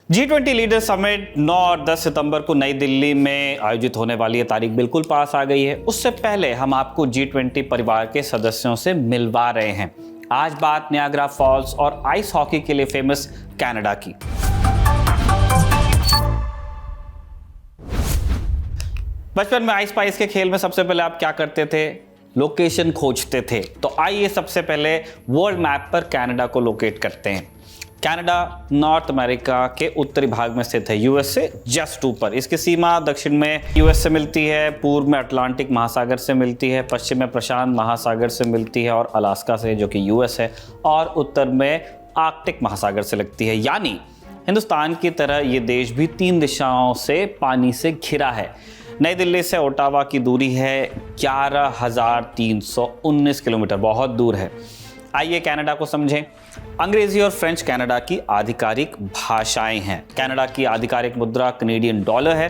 G20 leader summit 9 और 10 सितंबर को नई दिल्ली में आयोजित होने वाली है। तारीख बिल्कुल पास आ गई है। उससे पहले हम आपको G20 परिवार के सदस्यों से मिलवा रहे हैं। आज बात नियाग्रा फॉल्स और आइस हॉकी के लिए फेमस कनाडा की। बचपन में आइस पाइस के खेल में सबसे पहले आप क्या करते थे? लोकेशन खोजते थे। तो आइए सबसे पहले वर्ल्ड मैप पर कनाडा को लोकेट करते हैं। कनाडा नॉर्थ अमेरिका के उत्तरी भाग में स्थित है, यूएस से जस्ट ऊपर। इसकी सीमा दक्षिण में यूएस से मिलती है, पूर्व में अटलांटिक महासागर से मिलती है, पश्चिम में प्रशांत महासागर से मिलती है और अलास्का से, जो कि यूएस है, और उत्तर में आर्कटिक महासागर से लगती है। यानी हिंदुस्तान की तरह ये देश भी 3 दिशाओं से पानी से घिरा है। नई दिल्ली से ओटावा की दूरी है 11,319 किलोमीटर, बहुत दूर है। आइए कनाडा को समझें। अंग्रेजी और फ्रेंच कनाडा की आधिकारिक भाषाएं हैं। कनाडा की आधिकारिक मुद्रा कनेडियन डॉलर है।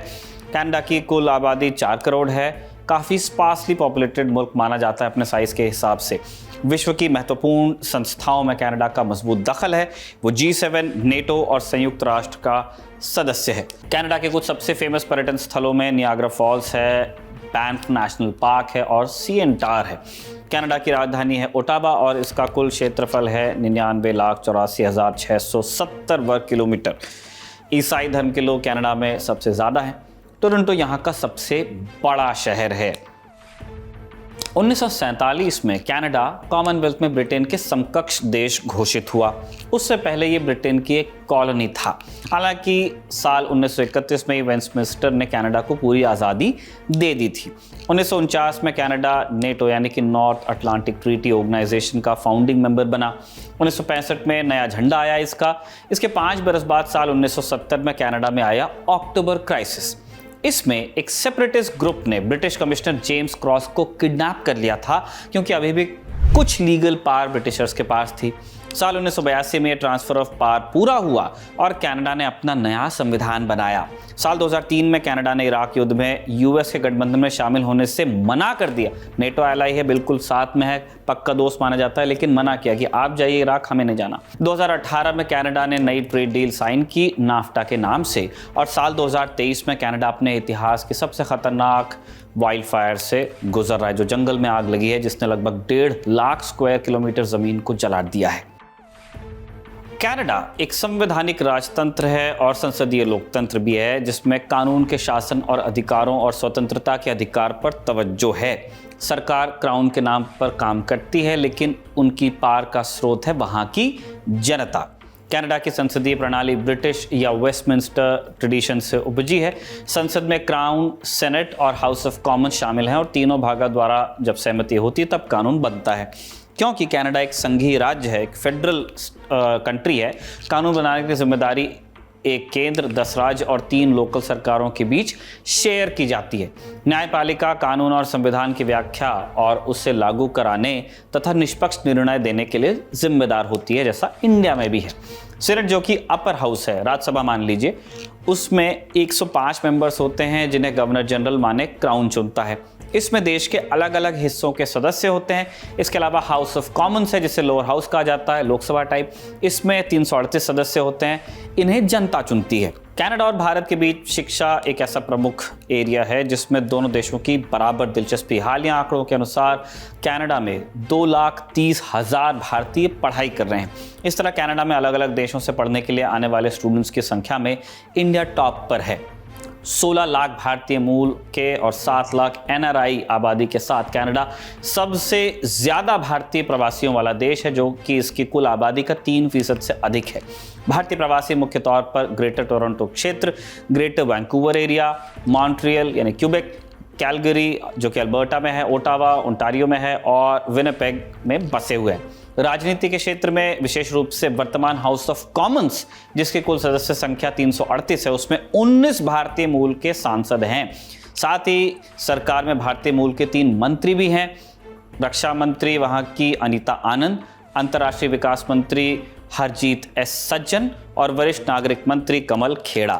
कनाडा की कुल आबादी 4 करोड़ है। काफ़ी स्पार्सली पॉपुलेटेड मुल्क माना जाता है अपने साइज के हिसाब से। विश्व की महत्वपूर्ण संस्थाओं में कनाडा का मजबूत दखल है। वो G7, नेटो और संयुक्त राष्ट्र का सदस्य है। कनाडा के कुछ सबसे फेमस पर्यटन स्थलों में नियाग्रा फॉल्स है, बैंफ नेशनल पार्क है और CN है। कनाडा की राजधानी है ओटावा और इसका कुल क्षेत्रफल है 99,84,670 वर्ग किलोमीटर। ईसाई धर्म के लोग कनाडा में सबसे ज़्यादा हैं। टोरंटो यहाँ का सबसे बड़ा शहर है। 1947 में कनाडा कॉमनवेल्थ में ब्रिटेन के समकक्ष देश घोषित हुआ। उससे पहले ये ब्रिटेन की एक कॉलोनी था। हालांकि साल 1931 में वेस्टमिंस्टर ने कनाडा को पूरी आज़ादी दे दी थी। 1949 में कनाडा नेटो यानी कि नॉर्थ अटलांटिक ट्रीटी ऑर्गेनाइजेशन का फाउंडिंग मेंबर बना। 1965 में नया झंडा आया इसका। इसके 5 बरस बाद साल 1970 में कनाडा में आया अक्टूबर क्राइसिस। इसमें एक सेपरेटिस्ट ग्रुप ने ब्रिटिश कमिश्नर जेम्स क्रॉस को किडनैप कर लिया था, क्योंकि अभी भी कुछ लीगल पावर ब्रिटिशर्स के पास थी। साल 1982 में ट्रांसफर ऑफ पावर पूरा हुआ और कनाडा ने अपना नया संविधान बनाया। साल 2003 में कनाडा ने इराक युद्ध में यूएस के गठबंधन में शामिल होने से मना कर दिया। नेटो एलाई है, बिल्कुल साथ में है, पक्का दोस्त माना जाता है, लेकिन मना किया कि आप जाइए इराक, हमें नहीं जाना। 2018 में कनाडा ने नई ट्रेड डील साइन की नाफ्टा के नाम से। और साल 2023 में कनाडा अपने इतिहास की सबसे खतरनाक वाइल्ड फायर से गुजर रहा है, जो जंगल में आग लगी है जिसने लगभग 1.5 लाख स्क्वायर किलोमीटर जमीन को जला दिया है। कनाडा एक संवैधानिक राजतंत्र है और संसदीय लोकतंत्र भी है, जिसमें कानून के शासन और अधिकारों और स्वतंत्रता के अधिकार पर तवज्जो है। सरकार क्राउन के नाम पर काम करती है, लेकिन उनकी पावर का स्रोत है वहां की जनता। कनाडा की संसदीय प्रणाली ब्रिटिश या वेस्टमिंस्टर ट्रेडिशन से उपजी है। संसद में क्राउन, सेनेट और हाउस ऑफ कॉमन्स शामिल हैं और तीनों भागों द्वारा जब सहमति होती है तब कानून बनता है। क्योंकि कनाडा एक संघीय राज्य है, एक फेडरल कंट्री है, कानून बनाने की जिम्मेदारी एक केंद्र, 10 राज्य और 3 लोकल सरकारों के बीच शेयर की जाती है। न्यायपालिका कानून और संविधान की व्याख्या और उसे लागू कराने तथा निष्पक्ष निर्णय देने के लिए जिम्मेदार होती है, जैसा इंडिया में भी है। सीनेट, जो कि अपर हाउस है, राज्यसभा मान लीजिए, उसमें 105 मेंबर्स होते हैं जिन्हें गवर्नर जनरल माने क्राउन चुनता है। इसमें देश के अलग अलग हिस्सों के सदस्य होते हैं। इसके अलावा हाउस ऑफ कॉमन्स है, जिसे लोअर हाउस कहा जाता है, लोकसभा टाइप। इसमें 338 सदस्य होते हैं। इन्हें जनता चुनती है। कनाडा और भारत के बीच शिक्षा एक ऐसा प्रमुख एरिया है जिसमें दोनों देशों की बराबर दिलचस्पी। हालिया आंकड़ों के अनुसार कनाडा में 2,30,000 भारतीय पढ़ाई कर रहे हैं। इस तरह कनाडा में अलग अलग देशों से पढ़ने के लिए आने वाले स्टूडेंट्स की संख्या में इंडिया टॉप पर है। 16 लाख भारतीय मूल के और 7 लाख NRI आबादी के साथ कनाडा सबसे ज़्यादा भारतीय प्रवासियों वाला देश है, जो कि इसकी कुल आबादी का 3% से अधिक है। भारतीय प्रवासी मुख्य तौर पर ग्रेटर टोरंटो क्षेत्र, ग्रेटर वैंकूवर एरिया, मॉन्ट्रियल यानी क्यूबेक, कैलगरी जो कि अल्बर्टा में है, ओटावा ओंटारियो में है और विनिपेग में बसे हुए हैं। राजनीति के क्षेत्र में विशेष रूप से वर्तमान हाउस ऑफ कॉमन्स, जिसकी कुल सदस्य संख्या 338 है, उसमें 19 भारतीय मूल के सांसद हैं। साथ ही सरकार में भारतीय मूल के 3 मंत्री भी हैं। रक्षा मंत्री वहां की अनीता आनंद, अंतर्राष्ट्रीय विकास मंत्री हरजीत एस सज्जन और वरिष्ठ नागरिक मंत्री कमल खेड़ा।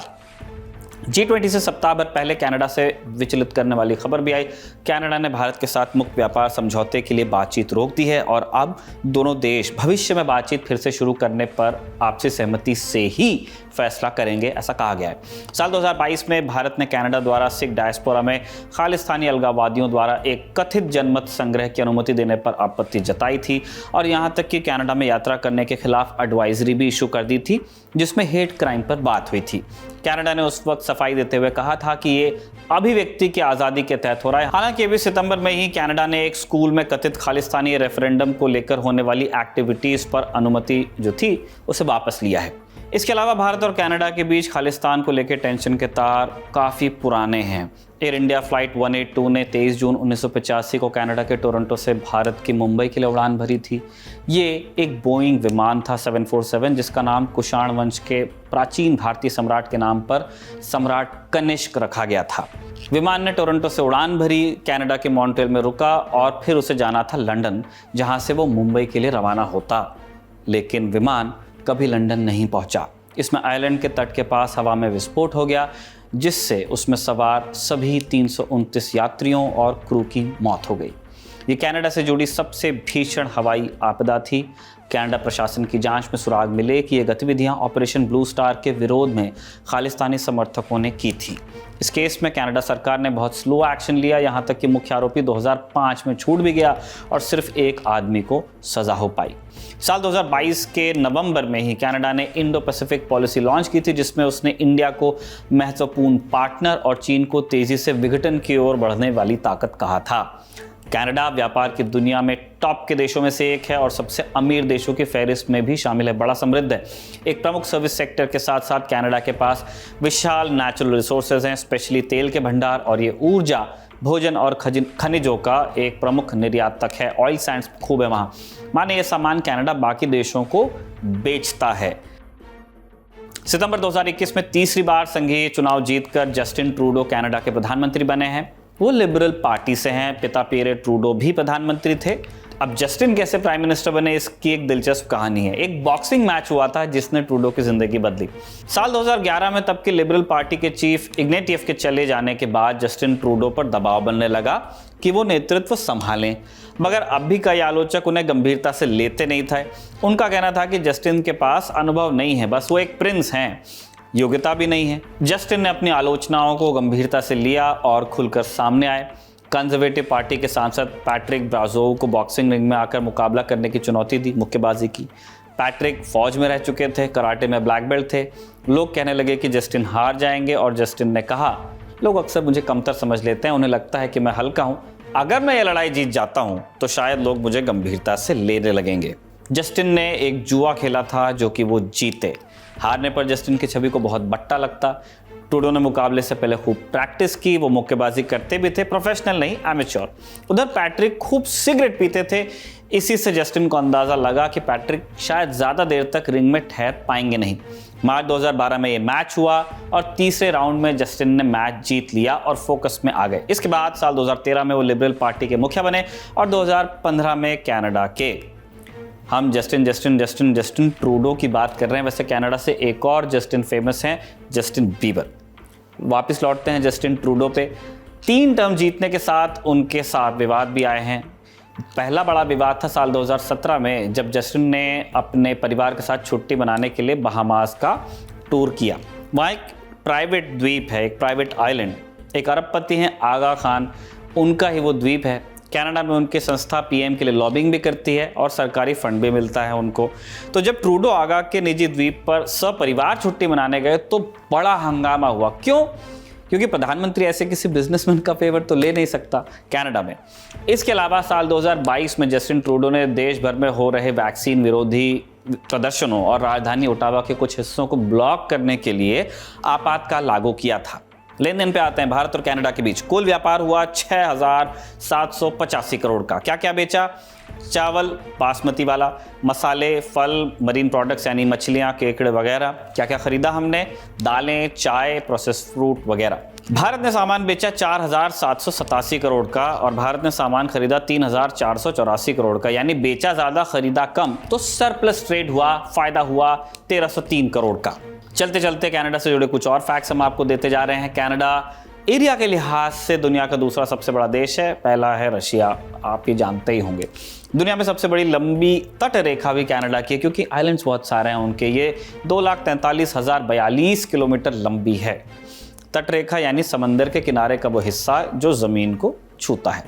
G20 से सप्ताह भर पहले कनाडा से विचलित करने वाली खबर भी आई। कनाडा ने भारत के साथ मुक्त व्यापार समझौते के लिए बातचीत रोक दी है और अब दोनों देश भविष्य में बातचीत फिर से शुरू करने पर आपसी सहमति से ही फैसला करेंगे, ऐसा कहा गया है। साल 2022 में भारत ने कनाडा द्वारा सिख डायस्पोरा में खालिस्तानी अलगाववादियों द्वारा एक कथित जनमत संग्रह की अनुमति देने पर आपत्ति जताई थी और यहां तक कि कनाडा में यात्रा करने के खिलाफ एडवाइजरी भी इशू कर दी थी, जिसमें हेट क्राइम पर बात हुई थी। कनाडा ने उस वक्त सफाई देते हुए कहा था कि ये अभिव्यक्ति की आज़ादी के तहत हो रहा है। हालांकि अभी सितंबर में ही कनाडा ने एक स्कूल में कथित खालिस्तानी रेफरेंडम को लेकर होने वाली एक्टिविटीज़ पर अनुमति जो थी उसे वापस लिया है। इसके अलावा भारत और कनाडा के बीच खालिस्तान को लेकर टेंशन के तार काफ़ी पुराने हैं। एयर इंडिया फ्लाइट 182 ने 23 जून 1985 को कनाडा के टोरंटो से भारत की मुंबई के लिए उड़ान भरी थी। ये एक बोइंग विमान था 747, जिसका नाम कुषाण वंश के प्राचीन भारतीय सम्राट के नाम पर सम्राट कनिष्क रखा गया था। विमान ने टोरंटो से उड़ान भरी, कनाडा के मॉन्ट्रियल में रुका और फिर उसे जाना था लंदन, जहाँ से वो मुंबई के लिए रवाना होता। लेकिन विमान कभी लंदन नहीं पहुंचा। इसमें आयरलैंड के तट के पास हवा में विस्फोट हो गया, जिससे उसमें सवार सभी 329 यात्रियों और क्रू की मौत हो गई। ये कनाडा से जुड़ी सबसे भीषण हवाई आपदा थी। कनाडा प्रशासन की जांच में सुराग मिले कि ये गतिविधियां ऑपरेशन ब्लू स्टार के विरोध में खालिस्तानी समर्थकों ने की थी। इस केस में कनाडा सरकार ने बहुत स्लो एक्शन लिया, यहाँ तक कि मुख्य आरोपी 2005 में छूट भी गया और सिर्फ एक आदमी को सजा हो पाई। साल 2022 के नवंबर में ही कनाडा ने इंडो पैसिफिक पॉलिसी लॉन्च की थी, जिसमें उसने इंडिया को महत्वपूर्ण पार्टनर और चीन को तेजी से विघटन की ओर बढ़ने वाली ताकत कहा था। कनाडा व्यापार की दुनिया में टॉप के देशों में से एक है और सबसे अमीर देशों की फहरिस्त में भी शामिल है, बड़ा समृद्ध है। एक प्रमुख सर्विस सेक्टर के साथ साथ कनाडा के पास विशाल नेचुरल रिसोर्सेज हैं, स्पेशली तेल के भंडार, और ये ऊर्जा, भोजन और खनिजों का एक प्रमुख निर्यातक है। ऑयल सैंड्स खूब है वहाँ। माने ये सामान कनाडा बाकी देशों को बेचता है। सितंबर 2021 में तीसरी बार संघीय चुनाव जीतकर जस्टिन ट्रूडो कनाडा के प्रधानमंत्री बने हैं। वो लिबरल पार्टी से हैं। पिता पियरे ट्रूडो भी प्रधानमंत्री थे। अब जस्टिन कैसे प्राइम मिनिस्टर बने, इसकी एक दिलचस्प कहानी है। एक बॉक्सिंग मैच हुआ था जिसने ट्रूडो की जिंदगी बदली। साल 2011 में तब के लिबरल पार्टी के चीफ इग्नेटियफ के चले जाने के बाद जस्टिन ट्रूडो पर दबाव बनने लगा कि वो नेतृत्व संभालें, मगर अब भी कई आलोचक उन्हें गंभीरता से लेते नहीं थे। उनका कहना था कि जस्टिन के पास अनुभव नहीं है, बस वो एक प्रिंस हैं, योग्यता भी नहीं है। जस्टिन ने अपनी आलोचनाओं को गंभीरता से लिया और खुलकर सामने आए। कंजर्वेटिव पार्टी के सांसद पैट्रिक ब्राजोव को बॉक्सिंग रिंग में आकर मुकाबला करने की चुनौती दी, मुक्केबाजी की। पैट्रिक फौज में रह चुके थे, कराटे में ब्लैक बेल्ट थे। लोग कहने लगे कि जस्टिन हार जाएंगे और जस्टिन ने कहा, लोग अक्सर मुझे कमतर समझ लेते हैं, उन्हें लगता है कि मैं हल्का हूँ। अगर मैं ये लड़ाई जीत जाता हूँ तो शायद लोग मुझे गंभीरता से लेने लगेंगे। जस्टिन ने एक जुआ खेला था जो कि वो जीते। हारने पर जस्टिन की छवि को बहुत बट्टा लगता। ट्रूडो ने मुकाबले से पहले खूब प्रैक्टिस की। वो मुक्केबाजी करते भी थे, प्रोफेशनल नहीं, एमेच्योर। उधर पैट्रिक खूब सिगरेट पीते थे। इसी से जस्टिन को अंदाजा लगा कि पैट्रिक शायद ज़्यादा देर तक रिंग में ठहर पाएंगे नहीं। मार्च 2012 में ये मैच हुआ और तीसरे राउंड में जस्टिन ने मैच जीत लिया और फोकस में आ गए। इसके बाद साल 2013 में वो लिबरल पार्टी के मुखिया बने और 2015 में कनाडा के। हम जस्टिन ट्रूडो की बात कर रहे हैं। वैसे कनाडा से एक और जस्टिन फेमस हैं, जस्टिन बीबर। वापस लौटते हैं जस्टिन ट्रूडो पे। 3 टर्म जीतने के साथ उनके साथ विवाद भी आए हैं। पहला बड़ा विवाद था साल 2017 में, जब जस्टिन ने अपने परिवार के साथ छुट्टी मनाने के लिए बहामास का टूर किया। वहाँ एक प्राइवेट द्वीप है, एक प्राइवेट आइलैंड। एक अरबपति हैं आगा खान, उनका ही वो द्वीप है। कनाडा में उनकी संस्था पीएम के लिए लॉबिंग भी करती है और सरकारी फंड भी मिलता है उनको। तो जब ट्रूडो आगा के निजी द्वीप पर सपरिवार छुट्टी मनाने गए तो बड़ा हंगामा हुआ। क्यों? क्योंकि प्रधानमंत्री ऐसे किसी बिजनेसमैन का फेवर तो ले नहीं सकता कनाडा में। इसके अलावा साल 2022 में जस्टिन ट्रूडो ने देश भर में हो रहे वैक्सीन विरोधी प्रदर्शनों और राजधानी ओटावा के कुछ हिस्सों को ब्लॉक करने के लिए आपातकाल लागू किया था। लेन देन पे आते हैं। भारत और कनाडा के बीच कुल व्यापार हुआ 6,785 करोड़ का। क्या क्या बेचा? चावल बासमती वाला, मसाले, फल, मरीन प्रोडक्ट्स यानी मछलियाँ, केकड़े वगैरह। क्या क्या खरीदा हमने? दालें, चाय, प्रोसेस फ्रूट वगैरह। भारत ने सामान बेचा 4,787 करोड़ का और भारत ने सामान खरीदा 3,484 करोड़ का, यानी बेचा ज़्यादा खरीदा कम। तो सरप्लस ट्रेड हुआ, फायदा हुआ 1,303 करोड़ का। चलते चलते कनाडा से जुड़े कुछ और फैक्ट्स हम आपको देते जा रहे हैं। कनाडा एरिया के लिहाज से दुनिया का दूसरा सबसे बड़ा देश है, पहला है रशिया, आप ये जानते ही होंगे। दुनिया में सबसे बड़ी लंबी तट रेखा भी कनाडा की है, क्योंकि आइलैंड्स बहुत सारे हैं उनके। ये 2,43,042 किलोमीटर लंबी है। तट रेखा यानी समंदर के किनारे का वो हिस्सा जो ज़मीन को छूता है।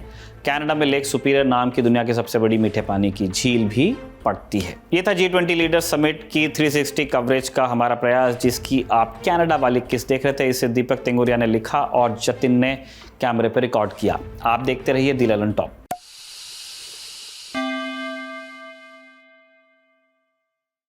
कनाडा में लेक सुपीरियर नाम की दुनिया की सबसे बड़ी मीठे पानी की झील भी पड़ती है। ये था G20 लीडर समिट की 360 कवरेज का हमारा प्रयास, जिसकी आप कनाडा वाली किस देख रहे थे। इसे दीपक तेंगुरिया ने लिखा और जतिन ने कैमरे पर रिकॉर्ड किया। आप देखते रहिए दी ललन टॉप।